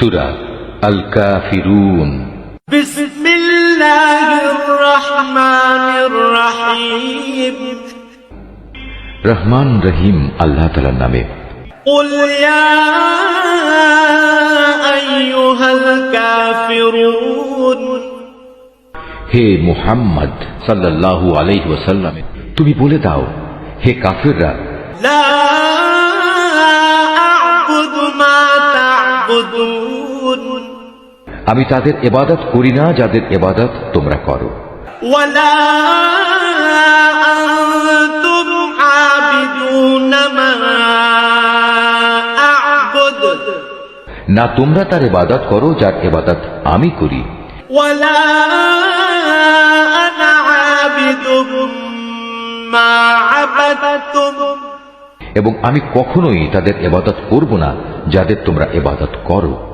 সূরা আল কাফিরুন। বিসমিল্লাহির রহমানির রহিম। রহমান রহিম আল্লাহ তাআলার নামে। কুল ইয়া আইয়ুহাল কাফিরুন। হে মুহাম্মদ সাল্লাল্লাহু আলাইহি ওয়াসাল্লাম, তুমি বলে দাও, হে কাফিররা, লা আ'বুদু মা তা'বুদুন। আমি তাদের ইবাদত করি না যাদের ইবাদত তোমরা করো। ওয়ালা আনতুম আবিদুনা মা আ'বুদু। না তোমরা তার ইবাদত করো যার ইবাদত আমি করি। ওয়ালা আনা আবিদুম মা আবাদতুম। এবং আমি কখনোই তাদের ইবাদত করব না যাদের তোমরা ইবাদত করো।